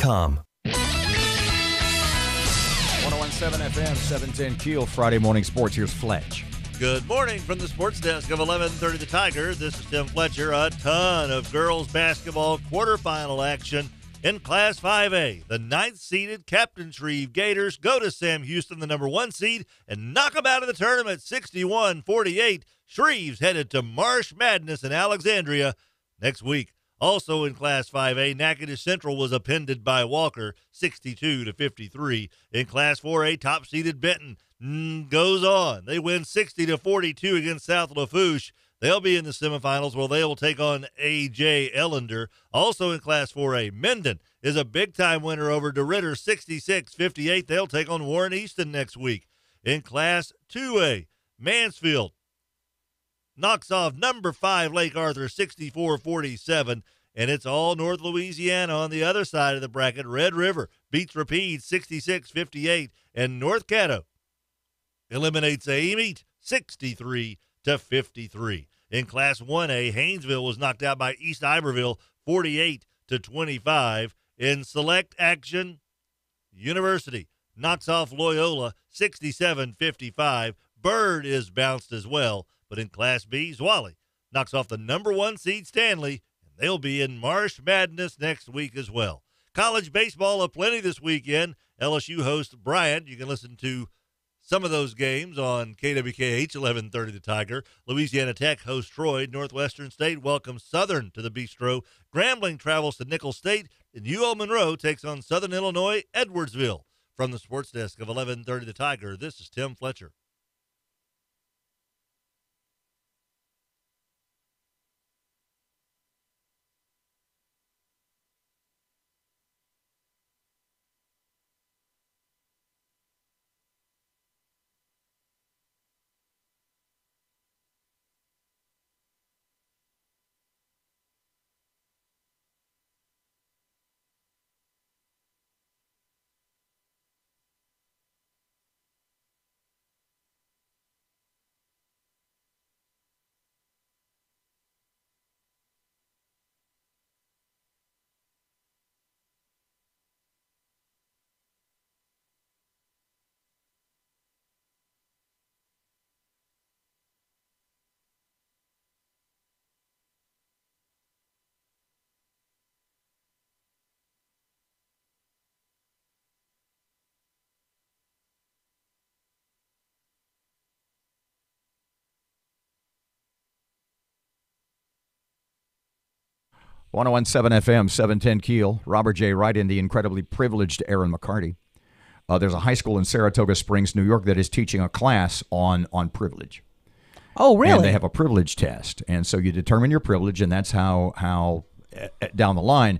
KEEL.com. 1017 FM, 710 KEEL, Friday morning sports. Here's Fletch. Good morning from the sports desk of 1130 The Tiger. This is Tim Fletcher. A ton of girls basketball quarterfinal action in Class 5A. The 9th-seeded Captain Shreve Gators go to Sam Houston, the number 1 seed, and knock them out of the tournament 61-48. Shreve's headed to March Madness in Alexandria next week. Also in Class 5A, Natchitoches Central was appended by Walker 62-53. In Class 4A, top-seeded Benton goes on. They win 60-42 against South Lafourche. They'll be in the semifinals where they will take on A.J. Ellender. Also in Class 4A, Minden is a big-time winner over DeRitter 66-58. They'll take on Warren Easton next week. In Class 2A, Mansfield knocks off number 5 Lake Arthur 64-47, and it's all North Louisiana on the other side of the bracket. Red River beats Rapide 66-58, and North Caddo eliminates Amite 63-53. In Class 1A, Haynesville was knocked out by East Iberville 48-25. In select action, University knocks off Loyola 67-55. Bird is bounced as well. But in Class B, Zwolle knocks off the number 1 seed Stanley, and they'll be in March Madness next week as well. College baseball aplenty this weekend. LSU hosts Bryant. You can listen to some of those games on KWKH 1130 The Tiger. Louisiana Tech hosts Troy. Northwestern State welcomes Southern to the Bistro. Grambling travels to Nicholls State, and UL Monroe takes on Southern Illinois Edwardsville. From the sports desk of 1130 The Tiger, this is Tim Fletcher. 1017 FM, 710 KEEL. Robert J. Wright and the incredibly privileged Erin McCarty. There's a high school in Saratoga Springs, New York, that is teaching a class on privilege. Oh, really? And they have a privilege test. And so you determine your privilege, and that's how down the line,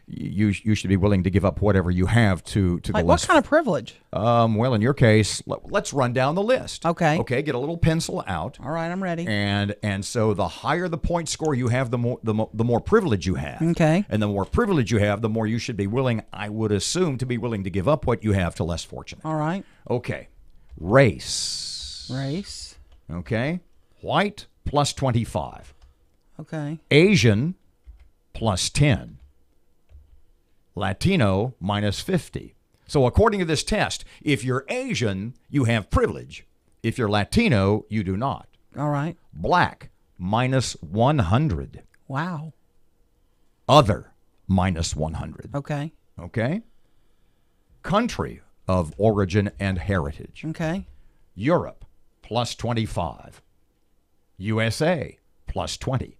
you should be willing to give up whatever you have to like the what less. kind of privilege? Well, in your case, let's run down the list. Okay. Okay, get a little pencil out. All right, I'm ready. And so the higher the point score you have, the more privilege you have. Okay. And the more privilege you have, the more you should be willing, I would assume, to be willing to give up what you have to less fortunate. All right. Okay. Race. Race. Okay. White plus 25. Okay. Asian plus 10. Latino minus 50. So according to this test, if you're Asian, you have privilege. If you're Latino, you do not. All right. Black minus 100. Wow. Other minus 100. Okay. Okay. Country of origin and heritage. Okay. Europe plus 25. USA plus 20.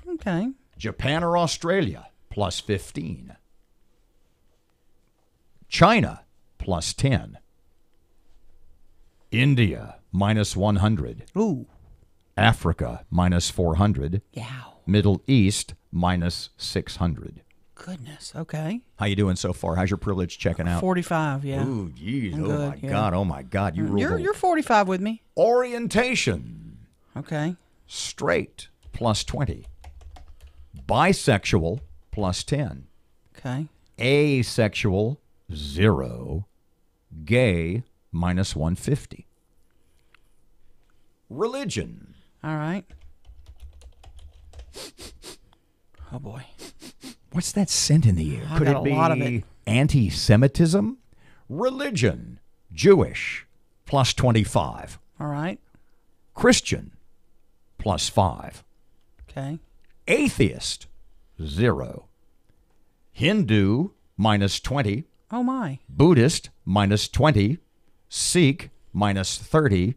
Okay. Japan or Australia plus 15. China plus 10. India minus 100. Ooh. Africa minus 400. Yeah. Middle East minus 600. Goodness. Okay. How you doing so far? How's your privilege checking out? 45. Yeah. Ooh, geez. I'm Oh, good, my yeah. God. Oh, my God. You ruled You're 45 with me. Orientation. Okay. Straight plus 20. Bisexual plus 10. Okay. Asexual 0. Gay minus 150. Religion. All right. Oh boy. What's that scent in the air? I Could got it a be lot of it. anti-Semitism? Religion, Jewish, plus 25. All right. Christian, plus 5. Okay. Atheist, 0. Hindu, minus 20. Oh, my. Buddhist, minus 20. Sikh, minus 30.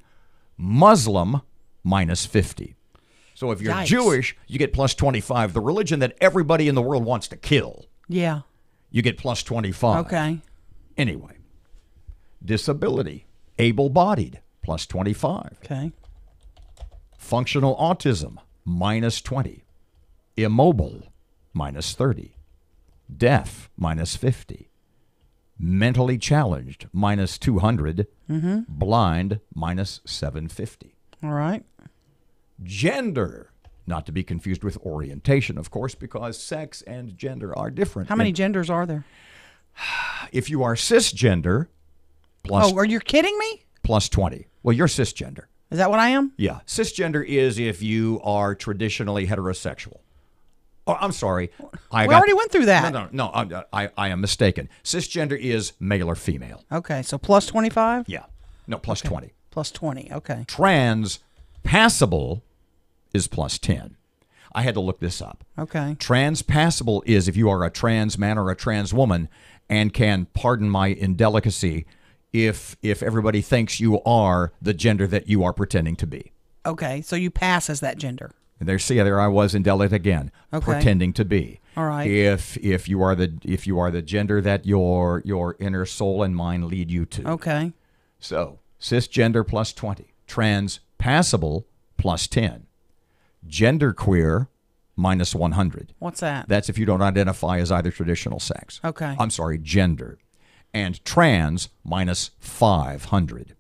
Muslim, minus 50. So if you're Yikes. Jewish, you get plus 25. The religion that everybody in the world wants to kill, Yeah. you get plus 25. Okay. Anyway, disability, able-bodied, plus 25. Okay. Functional autism, minus 20. Immobile, minus 30. Deaf, minus 50. Mentally challenged, minus 200. Blind, minus 750. All right. Gender, not to be confused with orientation, of course, because sex and gender are different. How many genders are there? If you are cisgender, plus, Oh, are you kidding me? plus 20. Well, you're cisgender. Is that what I am? Yeah. Cisgender is if you are traditionally heterosexual. Oh, I'm sorry. We already went through that. No, I am mistaken. Cisgender is male or female. Okay, so plus 25? Yeah. No, plus 20. Plus 20, okay. Trans passable is plus 10. I had to look this up. Okay. Trans passable is if you are a trans man or a trans woman and can, pardon my indelicacy, if everybody thinks you are the gender that you are pretending to be. Okay, so you pass as that gender. And there I was indelicate again, Okay. pretending to be. All right. If you are the gender that your inner soul and mind lead you to. Okay. So cisgender plus 20, trans passable plus 10, genderqueer minus 100. What's that? That's if you don't identify as either traditional sex. Okay. I'm sorry, gender. And trans minus 500.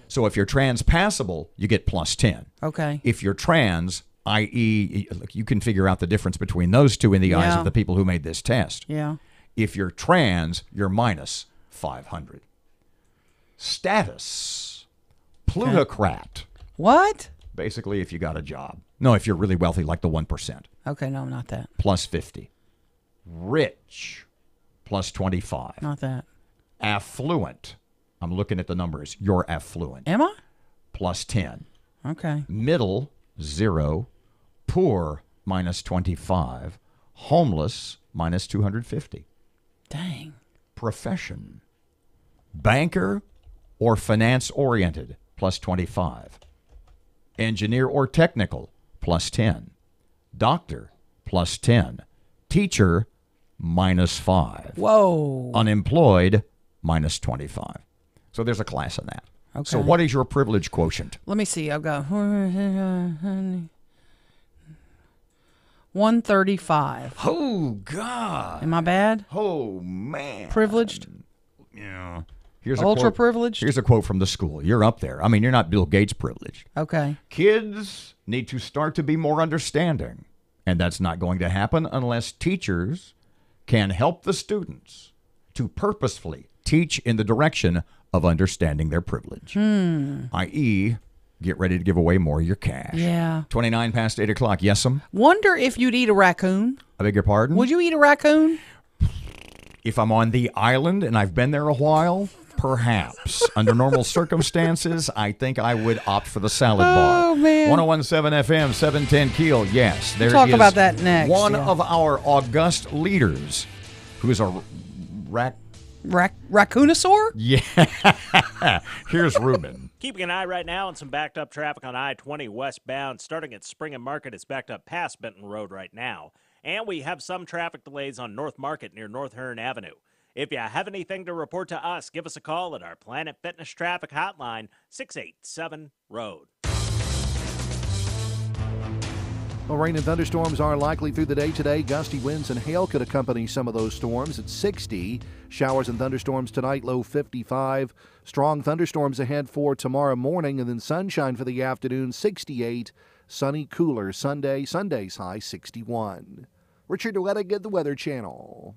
So if you're trans passable, you get plus 10. Okay. If you're trans, i.e., look, you can figure out the difference between those two in the eyes Yeah. of the people who made this test. Yeah. If you're trans, you're minus 500. Status, plutocrat. What? Basically, if you got a job. No, if you're really wealthy, like the 1%, Okay, no, not that. plus 50. Rich, plus 25. Not that. Affluent, I'm looking at the numbers. You're affluent, Am I? plus 10. Okay. Middle, 0. Poor, minus 25. Homeless, minus 250. Dang. Profession, banker or finance-oriented, plus 25. Engineer or technical, plus 10. Doctor, plus 10. Teacher, minus 5. Whoa. Unemployed, minus 25. So there's a class in that. Okay. So what is your privilege quotient? Let me see. I've got 135. Oh, God. Am I bad? Oh, man. Privileged? Yeah. Here's a Ultra quote. privileged? Here's a quote from the school. You're up there. I mean, you're not Bill Gates privileged. Okay. Kids need to start to be more understanding. And that's not going to happen unless teachers can help the students to purposefully teach in the direction of understanding their privilege. I.e., get ready to give away more of your cash. Yeah. 29 past 8 o'clock. Yes'm? Wonder if you'd eat a raccoon. I beg your pardon? Would you eat a raccoon? If I'm on the island and I've been there a while, perhaps. Under normal circumstances, I think I would opt for the salad bar. Oh, man. 1017 FM, 710 Keel. Yes, there talk is about that next, one yeah. of our august leaders who's a Raccoonosaur? Yeah. Here's Ruben. Keeping an eye right now on some backed up traffic on I-20 westbound. Starting at Spring and Market, it's backed up past Benton Road right now. And we have some traffic delays on North Market near North Hearn Avenue. If you have anything to report to us, give us a call at our Planet Fitness Traffic Hotline, 687-ROAD. Well, rain and thunderstorms are likely through the day today. Gusty winds and hail could accompany some of those storms at 60. Showers and thunderstorms tonight, low 55. Strong thunderstorms ahead for tomorrow morning, and then sunshine for the afternoon, 68. Sunny, cooler Sunday. Sunday's high, 61. Richard Duettig at the Weather Channel.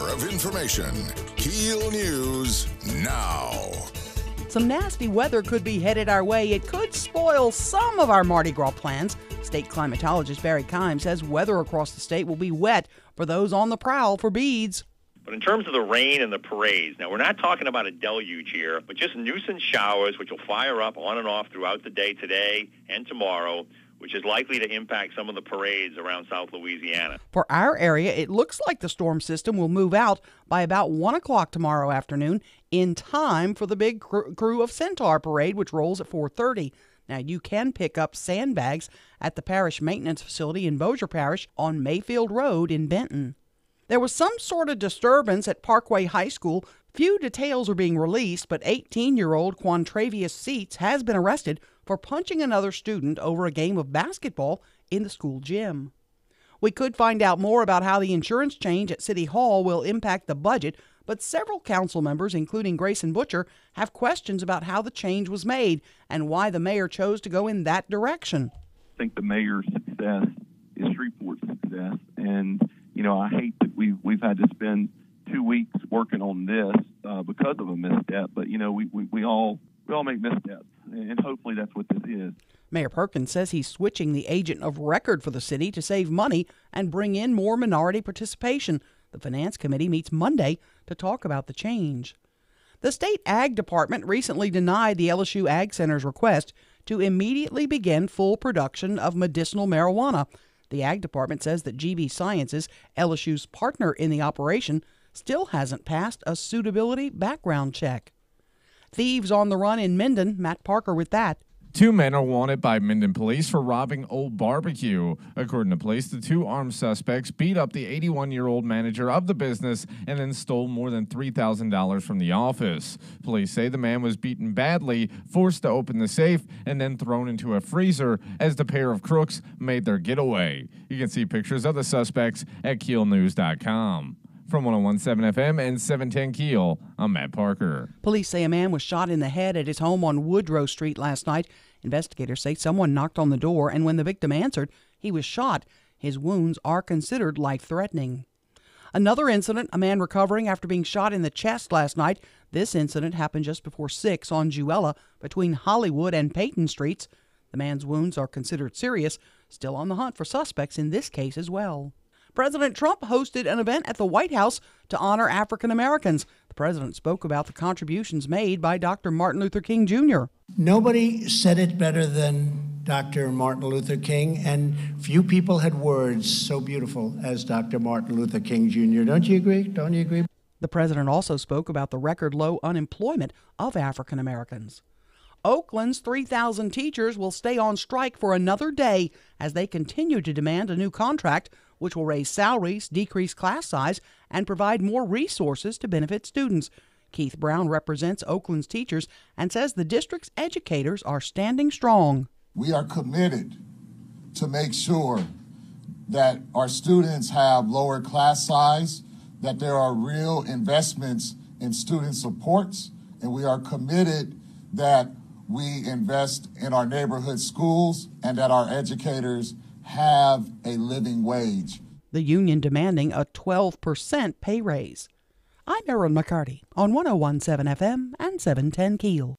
of information. KEEL News now. Some nasty weather could be headed our way. It could spoil some of our Mardi Gras plans. State climatologist Barry Kime says weather across the state will be wet for those on the prowl for beads. But in terms of the rain and the parades, now we're not talking about a deluge here, but just nuisance showers which will fire up on and off throughout the day today and tomorrow, which is likely to impact some of the parades around South Louisiana. For our area, it looks like the storm system will move out by about 1 o'clock tomorrow afternoon in time for the big Crew of Centaur parade, which rolls at 4:30. Now, you can pick up sandbags at the parish maintenance facility in Bossier Parish on Mayfield Road in Benton. There was some sort of disturbance at Parkway High School. Few details are being released, but 18-year-old Quantravius Seats has been arrested for punching another student over a game of basketball in the school gym. We could find out more about how the insurance change at City Hall will impact the budget, but several council members, including Grayson Butcher, have questions about how the change was made and why the mayor chose to go in that direction. I think the mayor's success is Shreveport's success, and I hate that we've had to spend 2 weeks working on this because of a misstep. But we all make missteps, and hopefully that's what this is. Mayor Perkins says he's switching the agent of record for the city to save money and bring in more minority participation. The Finance Committee meets Monday to talk about the change. The State Ag Department recently denied the LSU Ag Center's request to immediately begin full production of medicinal marijuana. The Ag Department says that GB Sciences, LSU's partner in the operation, still hasn't passed a suitability background check. Thieves on the run in Minden. Matt Parker with that. 2 men are wanted by Minden police for robbing Old Barbecue. According to police, the 2 armed suspects beat up the 81-year-old manager of the business and then stole more than $3,000 from the office. Police say the man was beaten badly, forced to open the safe, and then thrown into a freezer as the pair of crooks made their getaway. You can see pictures of the suspects at KEELnews.com. From 101.7 FM and 710 KEEL, I'm Matt Parker. Police say a man was shot in the head at his home on Woodrow Street last night. Investigators say someone knocked on the door, and when the victim answered, he was shot. His wounds are considered life-threatening. Another incident, a man recovering after being shot in the chest last night. This incident happened just before 6 on Jewella between Hollywood and Peyton Streets. The man's wounds are considered serious, still on the hunt for suspects in this case as well. President Trump hosted an event at the White House to honor African Americans. The president spoke about the contributions made by Dr. Martin Luther King Jr. Nobody said it better than Dr. Martin Luther King, and few people had words so beautiful as Dr. Martin Luther King Jr. Don't you agree? Don't you agree? The president also spoke about the record low unemployment of African Americans. Oakland's 3,000 teachers will stay on strike for another day as they continue to demand a new contract which will raise salaries, decrease class size, and provide more resources to benefit students. Keith Brown represents Oakland's teachers and says the district's educators are standing strong. We are committed to make sure that our students have lower class size, that there are real investments in student supports, and we are committed that we invest in our neighborhood schools and that our educators have a living wage. The union demanding a 12% pay raise. I'm Erin McCarty on 101.7 FM and 710 KEEL.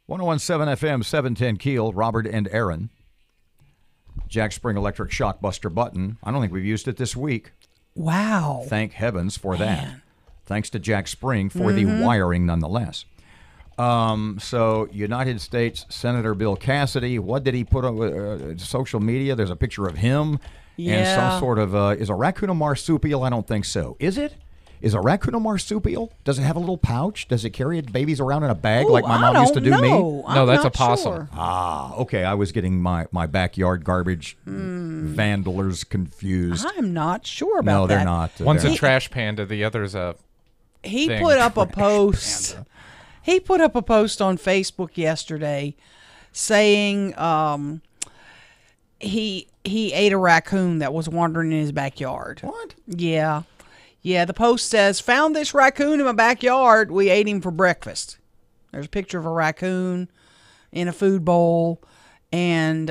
1017 FM, 710 Keel, Robert and Erin. Jack Spring Electric Shockbuster button. I don't think we've used it this week. Wow. Thank heavens for that. Thanks to Jack Spring for the wiring nonetheless. So United States Senator Bill Cassidy, what did he put on social media? There's a picture of him and some sort of, is a raccoon a marsupial? I don't think so. Is it? Is a raccoon a marsupial? Does it have a little pouch? Does it carry its babies around in a bag like my mom used to do me? No, that's a possum. Sure. Ah, okay. I was getting my backyard garbage vandalers confused. I'm not sure about No, that. they're not. One's a trash panda, the other's a He thing. put up a post. He put up a post on Facebook yesterday saying he ate a raccoon that was wandering in his backyard. What? Yeah. Yeah, the post says, found this raccoon in my backyard. We ate him for breakfast. There's a picture of a raccoon in a food bowl, and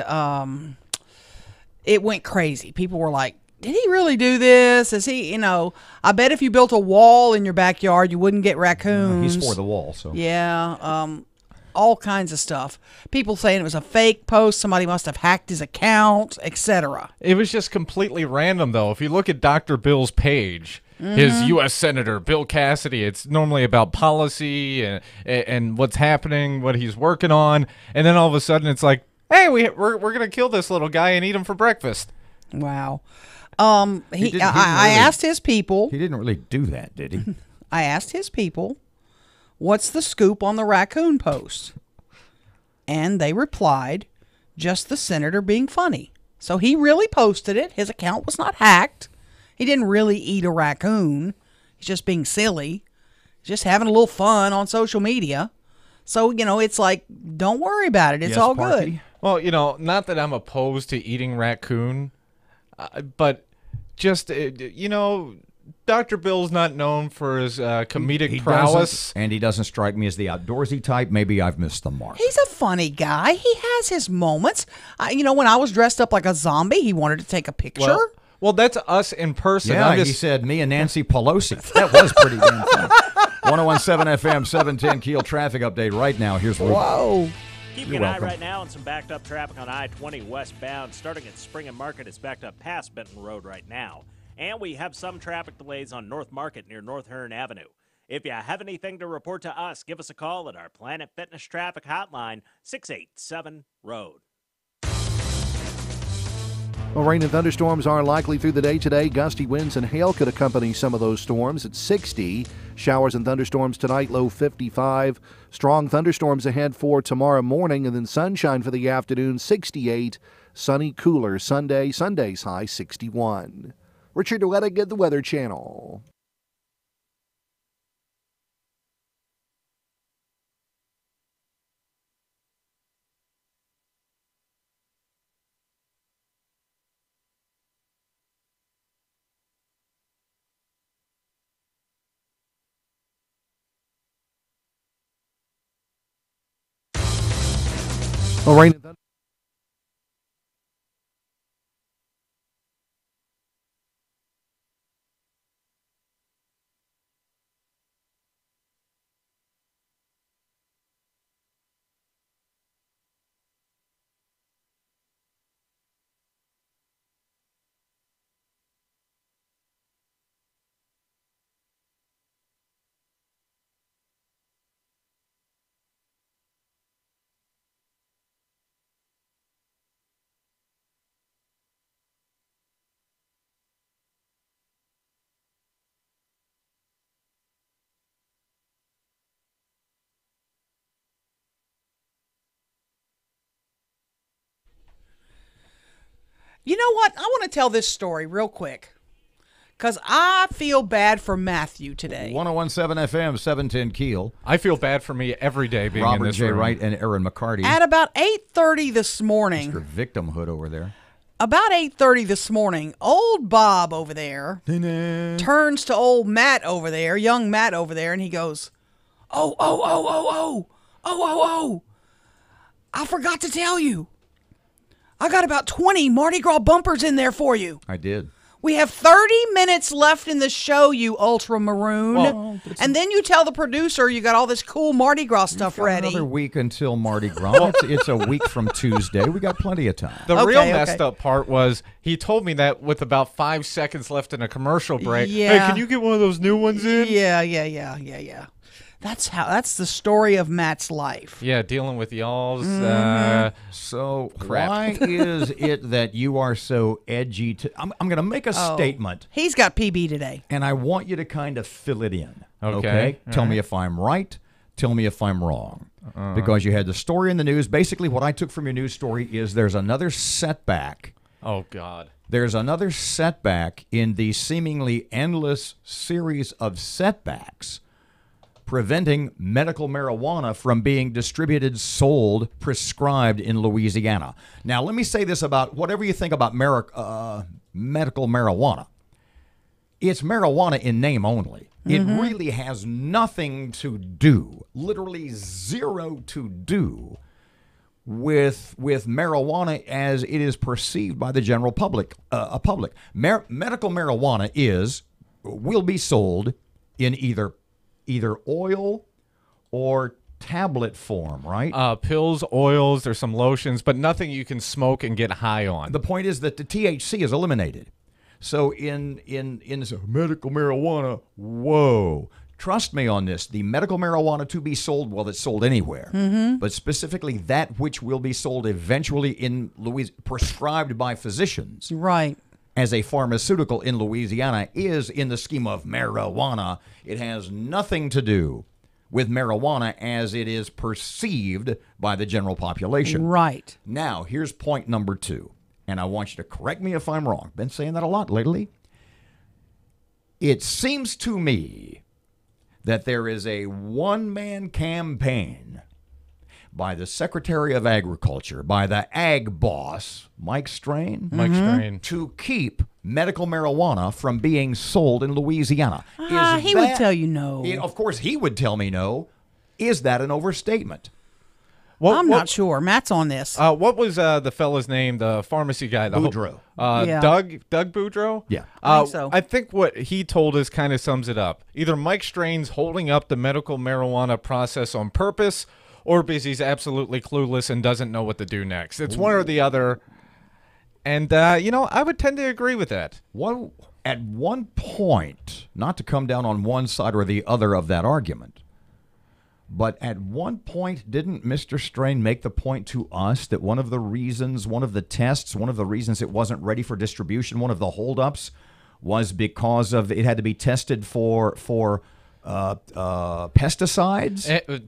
it went crazy. People were like, did he really do this? Is he, I bet if you built a wall in your backyard, you wouldn't get raccoons. He's for the wall, so. Yeah, all kinds of stuff. People saying it was a fake post. Somebody must have hacked his account, etc. It was just completely random, though. If you look at Dr. Bill's page, his U.S. Senator Bill Cassidy, it's normally about policy and what's happening, what he's working on, and then all of a sudden it's like, hey, we're gonna kill this little guy and eat him for breakfast. Wow. I asked his people. He didn't really do that, did he? I asked his people, what's the scoop on the raccoon post? And they replied, just the senator being funny. So he really posted it. His account was not hacked. He didn't really eat a raccoon. He's just being silly. He's just having a little fun on social media. So, it's like, don't worry about it. It's all good. Well, not that I'm opposed to eating raccoon, but just, Dr. Bill's not known for his comedic prowess. And he doesn't strike me as the outdoorsy type. Maybe I've missed the mark. He's a funny guy. He has his moments. When I was dressed up like a zombie, he wanted to take a picture. Well, that's us in person. Yeah, he said me and Nancy Pelosi. That was pretty damn funny. 1017 FM, 710 Keel traffic update right now. Here's Ruben. Whoa. Keeping an eye right now on some backed up traffic on I-20 westbound. Starting at Spring and Market, it's backed up past Benton Road right now. And we have some traffic delays on North Market near North Hearn Avenue. If you have anything to report to us, give us a call at our Planet Fitness Traffic Hotline, 687-ROAD. Well, rain and thunderstorms are likely through the day today. Gusty winds and hail could accompany some of those storms at 60. Showers and thunderstorms tonight, low 55. Strong thunderstorms ahead for tomorrow morning, and then sunshine for the afternoon, 68. Sunny, cooler Sunday. Sunday's high, 61. Richard Ouellette at the Weather Channel. Well, rain and thunder. You know what? I want to tell this story real quick because I feel bad for Matthew today. 1017 FM, 710 Keel. I feel bad for me every day being Robert in this J. room. Wright and Erin McCarty. At about 8:30 this morning. Mr. Victimhood over there. About 8:30 this morning, old Bob over there turns to old Matt over there, young Matt over there, and he goes, oh, I forgot to tell you. I got about 20 Mardi Gras bumpers in there for you. I did. We have 30 minutes left in the show, you ultramaroon. Well, and then you tell the producer you got all this cool Mardi Gras stuff ready. Another week until Mardi Gras. it's a week from Tuesday. We got plenty of time. The real messed up part was he told me that with about 5 seconds left in a commercial break. Yeah. Hey, can you get one of those new ones in? Yeah. That's the story of Matt's life. Yeah, dealing with y'all's So crap. why is it that you are so edgy? I'm going to make a statement. He's got PB today. And I want you to kind of fill it in. Okay. Tell me if I'm right. Tell me if I'm wrong. Because you had the story in the news. Basically, what I took from your news story is there's another setback. Oh, God. There's another setback in the seemingly endless series of setbacks preventing medical marijuana from being distributed, sold, prescribed in Louisiana. Now, let me say this about whatever you think about medical marijuana. It's marijuana in name only. It really has nothing to do, literally zero to do, with marijuana as it is perceived by the general public. Medical marijuana will be sold in either oil or tablet form, right? Pills, oils, there's some lotions, but nothing you can smoke and get high on. The point is that the THC is eliminated. So in this medical marijuana, whoa. Trust me on this. The medical marijuana to be sold, well, it's sold anywhere. But specifically that which will be sold eventually in Louisiana, prescribed by physicians. Right. As a pharmaceutical in Louisiana is in the scheme of marijuana. It has nothing to do with marijuana as it is perceived by the general population. Right. Now, here's point number 2, and I want you to correct me if I'm wrong. Been saying that a lot lately. It seems to me that there is a one-man campaign by the Secretary of Agriculture, by the ag boss, Mike Strain, to keep medical marijuana from being sold in Louisiana. He would tell you no. Of course, he would tell me no. Is that an overstatement? I'm not sure. Matt's on this. What was the fella's name, the pharmacy guy? Boudreaux. Yeah. Doug Boudreaux? Yeah. I think so. I think what he told us kind of sums it up. Either Mike Strain's holding up the medical marijuana process on purpose, or because he's absolutely clueless and doesn't know what to do next. It's one or the other. And, I would tend to agree with that. At one point, not to come down on one side or the other of that argument, but at one point, didn't Mr. Strain make the point to us that one of the reasons, one of the tests, one of the reasons it wasn't ready for distribution, one of the holdups was because of it had to be tested for pesticides?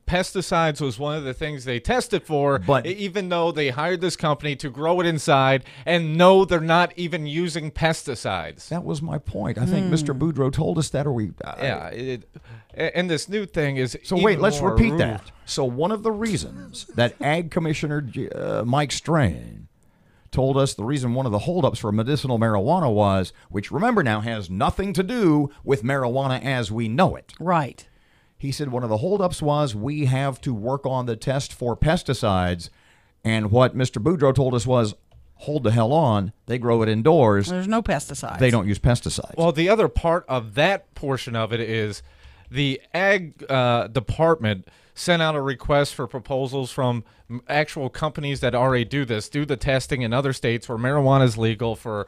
Pesticides was one of the things they tested for, but even though they hired this company to grow it inside, and no, they're not even using pesticides. That was my point. I think Mr. Boudreaux told us that, or we... and this new thing is... So wait, let's repeat that. So one of the reasons that Ag Commissioner Mike Strain told us the reason one of the holdups for medicinal marijuana was, which remember now has nothing to do with marijuana as we know it. Right. He said one of the holdups was we have to work on the test for pesticides, and what Mr. Boudreaux told us was, hold the hell on, they grow it indoors. There's no pesticides. They don't use pesticides. Well, the other part of that portion of it is the Ag Department sent out a request for proposals from actual companies that already do the testing in other states where marijuana is legal for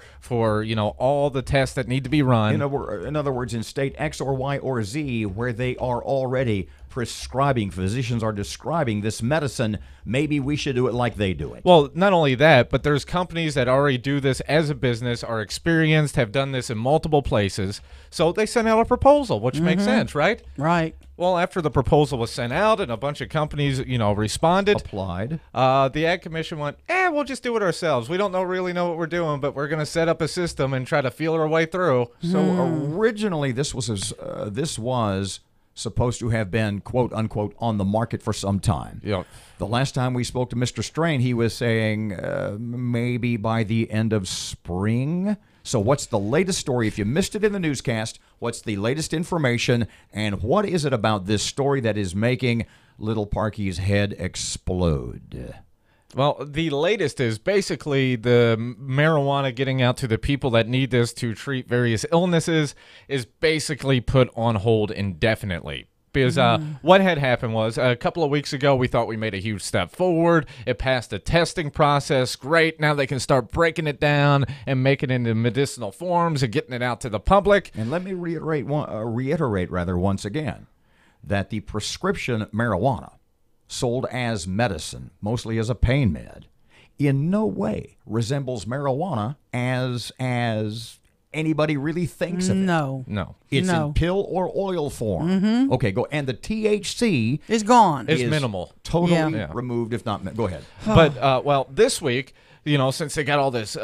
all the tests that need to be run. In other words, in state X or Y or Z, where they are already prescribing, physicians are describing this medicine, maybe we should do it like they do it. Well, not only that, but there's companies that already do this as a business, are experienced, have done this in multiple places. So they sent out a proposal, which makes sense, right? Right. Well, after the proposal was sent out and a bunch of companies, responded, applied, the Ag Commission went, we'll just do it ourselves. We don't really know what we're doing, but we're going to set up a system and try to feel our way through. So originally, this was supposed to have been, quote unquote, on the market for some time. Yeah. The last time we spoke to Mr. Strain, he was saying maybe by the end of spring. So what's the latest story? If you missed it in the newscast, what's the latest information, and what is it about this story that is making Little Parky's head explode? Well, the latest is basically the marijuana getting out to the people that need this to treat various illnesses is basically put on hold indefinitely. Because what had happened was a couple of weeks ago, we thought we made a huge step forward. It passed the testing process. Great. Now they can start breaking it down and making it into medicinal forms and getting it out to the public. And let me reiterate once again that the prescription marijuana sold as medicine, mostly as a pain med, in no way resembles marijuana as anybody really thinks of it. No. It's in pill or oil form. Mm-hmm. Okay, go. And the THC is gone. It's minimal. Totally removed, if not. Go ahead. But, well, this week, since they got all this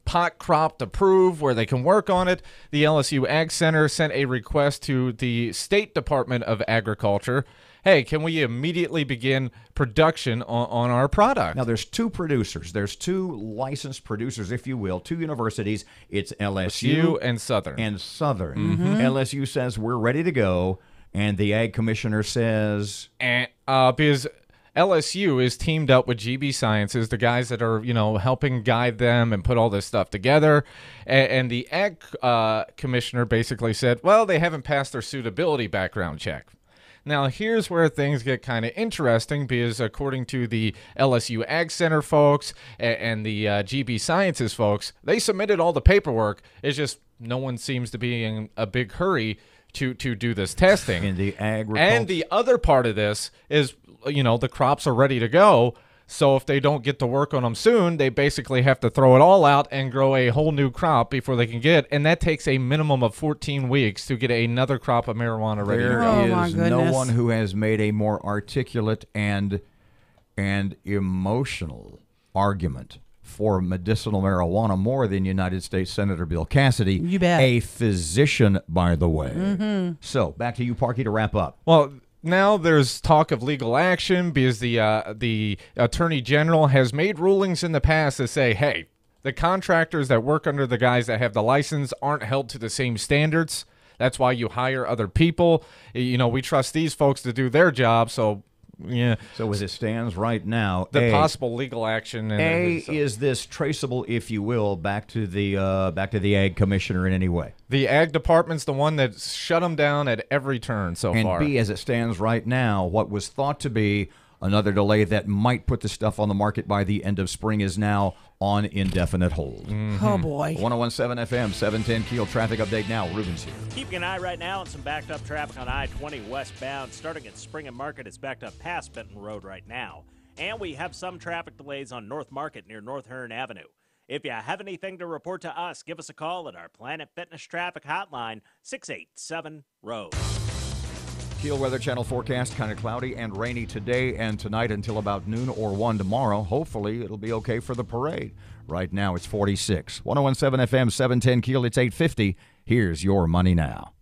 pot crop approved where they can work on it, the LSU Ag Center sent a request to the State Department of Agriculture. Hey, can we immediately begin production on our product? Now, there's two producers. There's two licensed producers, if you will, two universities. It's LSU and Southern. LSU says we're ready to go, and the Ag Commissioner says... because LSU is teamed up with GB Sciences, the guys that are, helping guide them and put all this stuff together. And the Ag Commissioner basically said, well, they haven't passed their suitability background check. Now, here's where things get kind of interesting because according to the LSU Ag Center folks and the GB Sciences folks, they submitted all the paperwork. It's just no one seems to be in a big hurry to do this testing. In the And the other part of this is, the crops are ready to go. So if they don't get to work on them soon, they basically have to throw it all out and grow a whole new crop before they can get. And that takes a minimum of 14 weeks to get another crop of marijuana ready to go. There is no one who has made a more articulate and emotional argument for medicinal marijuana more than United States Senator Bill Cassidy. You bet. A physician, by the way. Mm-hmm. So back to you, Parky, to wrap up. Well, now there's talk of legal action because the Attorney General has made rulings in the past that say, hey, the contractors that work under the guys that have the license aren't held to the same standards. That's why you hire other people. We trust these folks to do their job, so... Yeah. So as it stands right now, possible legal action. Is this traceable, if you will, back to the Ag Commissioner in any way? The Ag Department's the one that shut them down at every turn so far. And B, as it stands right now, what was thought to be another delay that might put the stuff on the market by the end of spring is now on indefinite hold. Mm-hmm. Oh, boy. 101.7 FM, 710 Keel traffic update now. Ruben's here. Keeping an eye right now on some backed up traffic on I-20 westbound. Starting at Spring and Market, it's backed up past Benton Road right now. And we have some traffic delays on North Market near North Hearn Avenue. If you have anything to report to us, give us a call at our Planet Fitness Traffic Hotline, 687-ROAD. Keel Weather Channel forecast, kind of cloudy and rainy today and tonight until about noon or 1 tomorrow. Hopefully, it'll be okay for the parade. Right now, it's 46. 101.7 FM, 710 Keel, it's 850. Here's your money now.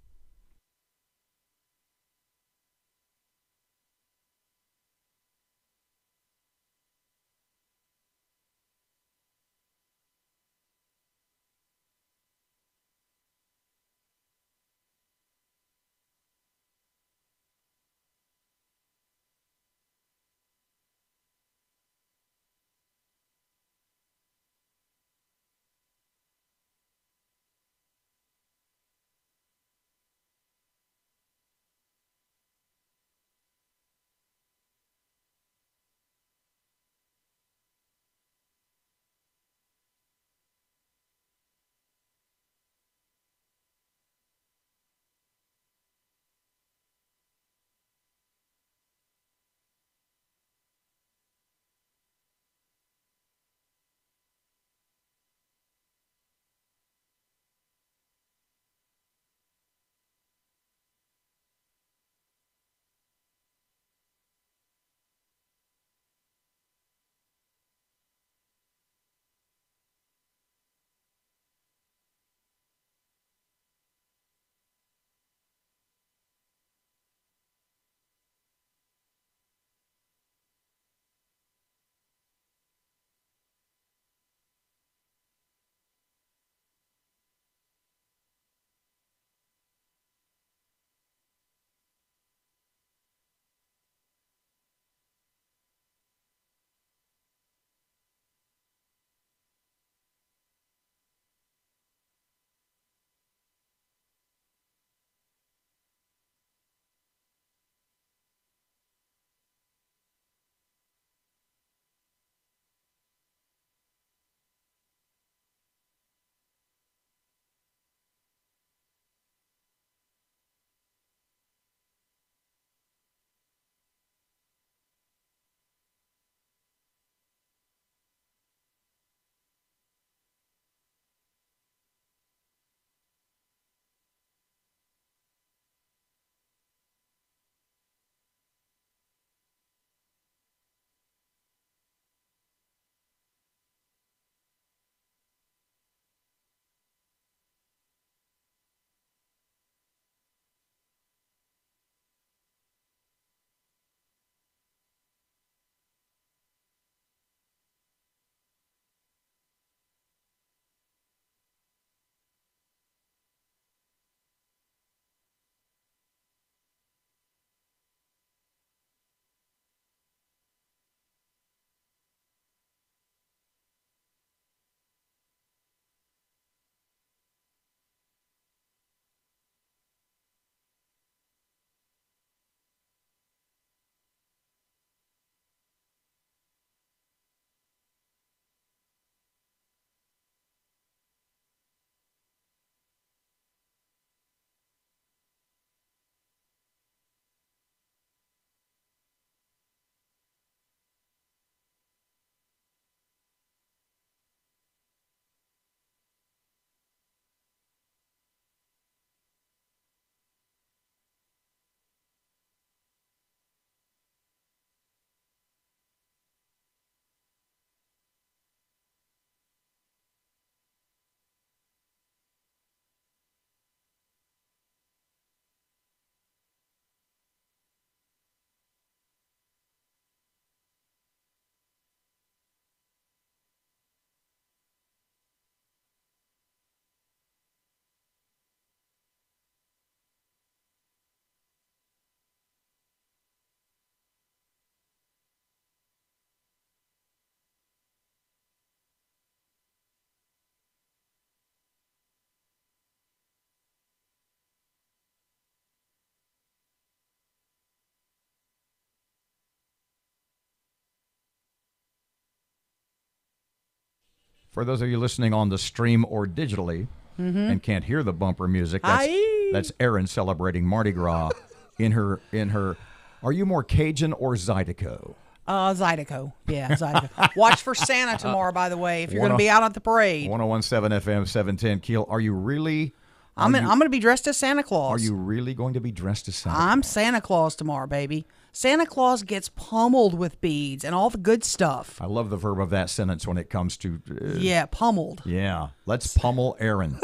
For those of you listening on the stream or digitally and can't hear the bumper music, that's Erin celebrating Mardi Gras in her. Are you more Cajun or Zydeco? Zydeco. Yeah, Zydeco. Watch for Santa tomorrow, by the way, if you're going to be out at the parade. 101.7 FM, 710 Keel. Are you really? I'm going to be dressed as Santa Claus. Are you really going to be dressed as Santa Claus? I'm Santa Claus tomorrow, baby. Santa Claus gets pummeled with beads and all the good stuff. I love the verb of that sentence when it comes to... yeah, pummeled. Yeah. Let's pummel Erin.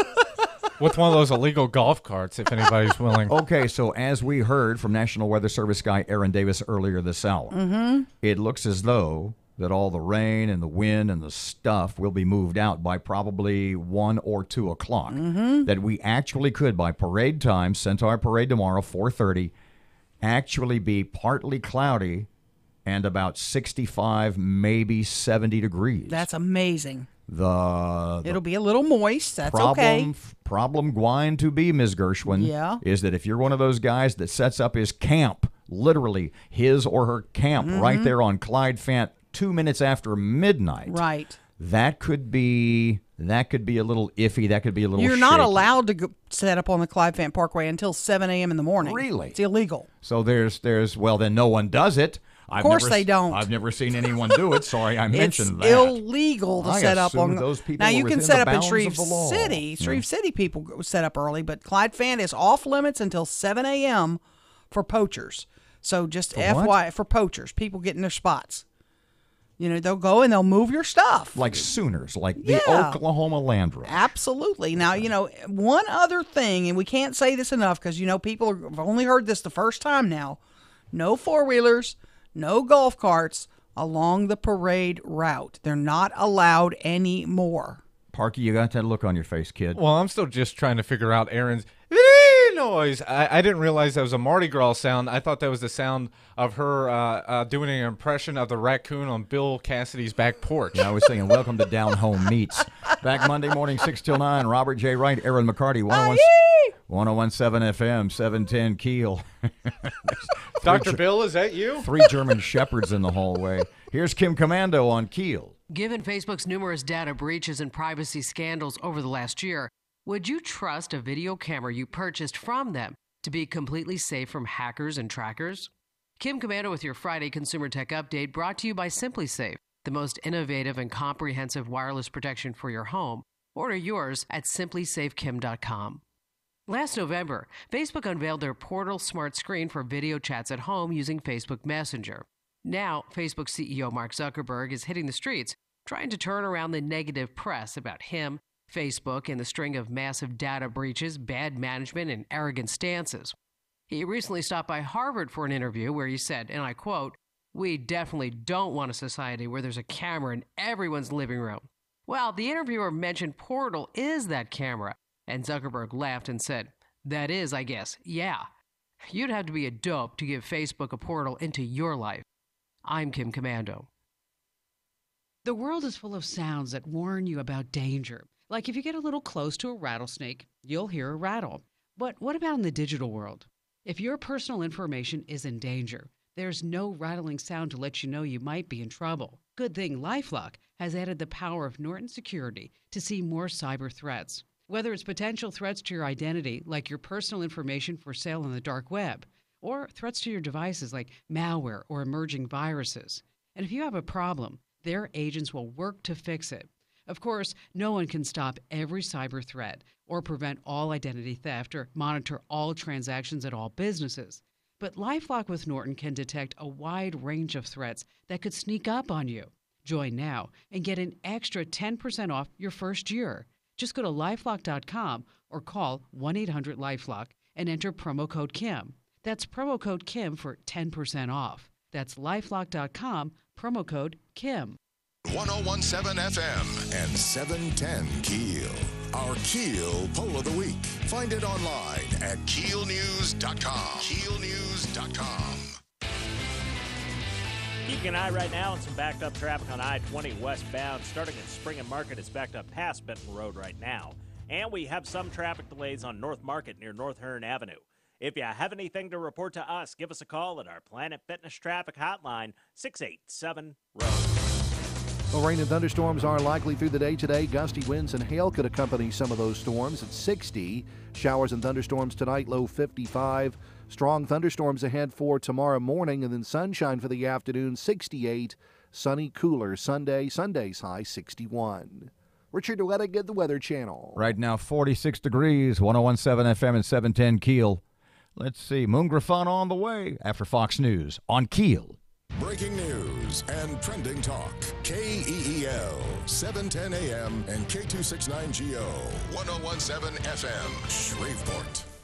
With one of those illegal golf carts, if anybody's willing. Okay, so as we heard from National Weather Service guy Erin Davis earlier this hour, it looks as though that all the rain and the wind and the stuff will be moved out by probably 1 or 2 o'clock. That we actually could, by parade time, Centaur Parade tomorrow, 4:30, actually be partly cloudy and about 65, maybe 70 degrees. That's amazing. It'll be a little moist. That's okay. Problem going to be, Ms. Gershwin, is that if you're one of those guys that sets up his camp, literally his or her camp right there on Clyde Fant 2 minutes after midnight. Right. That could be a little iffy. That could be a little You're not shaky. allowed to set up on the Clyde Fant Parkway until 7 a.m. in the morning. Really? It's illegal. So well, then no one does it. Of course they don't. I've never seen anyone do it. Sorry, I mentioned that. It's illegal to set up on. Those people now you were can within set the up in bounds Shreve of the law. City. Shreve City people set up early, but Clyde Fant is off limits until 7 a.m. for poachers. So just FYI, for poachers, people getting their spots. You know, they'll go and they'll move your stuff. Like Sooners, like the Oklahoma Land Rush. Absolutely. Now, you know, one other thing, and we can't say this enough because, you know, people have only heard this the first time now. No four-wheelers, no golf carts along the parade route. They're not allowed anymore. Parky, you got that look on your face, kid. Well, I'm still just trying to figure out Erin's noise. I didn't realize that was a Mardi Gras sound. I thought that was the sound of her doing an impression of the raccoon on Bill Cassidy's back porch. Yeah, I was saying, welcome to Down Home Meets. Back Monday morning, 6 till 9. Robert J. Wright, Erin McCarty, 101.7 FM, 710 Keel. Dr. Bill, is that you? 3 German shepherds in the hallway. Here's Kim Commando on Keel. Given Facebook's numerous data breaches and privacy scandals over the last year, would you trust a video camera you purchased from them to be completely safe from hackers and trackers? Kim Commando with your Friday Consumer Tech Update, brought to you by SimpliSafe, the most innovative and comprehensive wireless protection for your home. Order yours at simplysafekim.com. Last November, Facebook unveiled their Portal smart screen for video chats at home using Facebook Messenger. Now, Facebook CEO Mark Zuckerberg is hitting the streets, trying to turn around the negative press about him, Facebook, and the string of massive data breaches, bad management, and arrogant stances. He recently stopped by Harvard for an interview where he said, and I quote, "We definitely don't want a society where there's a camera in everyone's living room." Well, the interviewer mentioned Portal is that camera, and Zuckerberg laughed and said, "That is, I guess, yeah. You'd have to be a dope to give Facebook a portal into your life." I'm Kim Commando. The world is full of sounds that warn you about danger. Like if you get a little close to a rattlesnake, you'll hear a rattle. But what about in the digital world? If your personal information is in danger, there's no rattling sound to let you know you might be in trouble. Good thing LifeLock has added the power of Norton Security to see more cyber threats. Whether it's potential threats to your identity, like your personal information for sale on the dark web, or threats to your devices like malware or emerging viruses. And if you have a problem, their agents will work to fix it. Of course, no one can stop every cyber threat or prevent all identity theft or monitor all transactions at all businesses. But LifeLock with Norton can detect a wide range of threats that could sneak up on you. Join now and get an extra 10% off your first year. Just go to lifelock.com or call 1-800-LifeLock and enter promo code KIM. That's promo code KIM for 10% off. That's lifelock.com, promo code KIM. 101.7 FM and 710 Keel. Our Keel Poll of the Week. Find it online at keelnews.com. Keelnews.com. Keeping an eye right now on some backed up traffic on I-20 westbound. Starting at Spring and Market, is backed up past Benton Road right now. And we have some traffic delays on North Market near North Hearn Avenue. If you have anything to report to us, give us a call at our Planet Fitness Traffic Hotline, 687-ROAD. Well, rain and thunderstorms are likely through the day today. Gusty winds and hail could accompany some of those storms at 60. Showers and thunderstorms tonight, low 55. Strong thunderstorms ahead for tomorrow morning, and then sunshine for the afternoon, 68. Sunny, cooler Sunday. Sunday's high, 61. Richard Duettigan, the Weather Channel. Right now, 46 degrees, 101.7 FM and 710 Keel. Let's see, Moon Griffon on the way after Fox News on Keel. Breaking news and trending talk. KEEL, 710 AM and K269GO, 101.7 FM, Shreveport.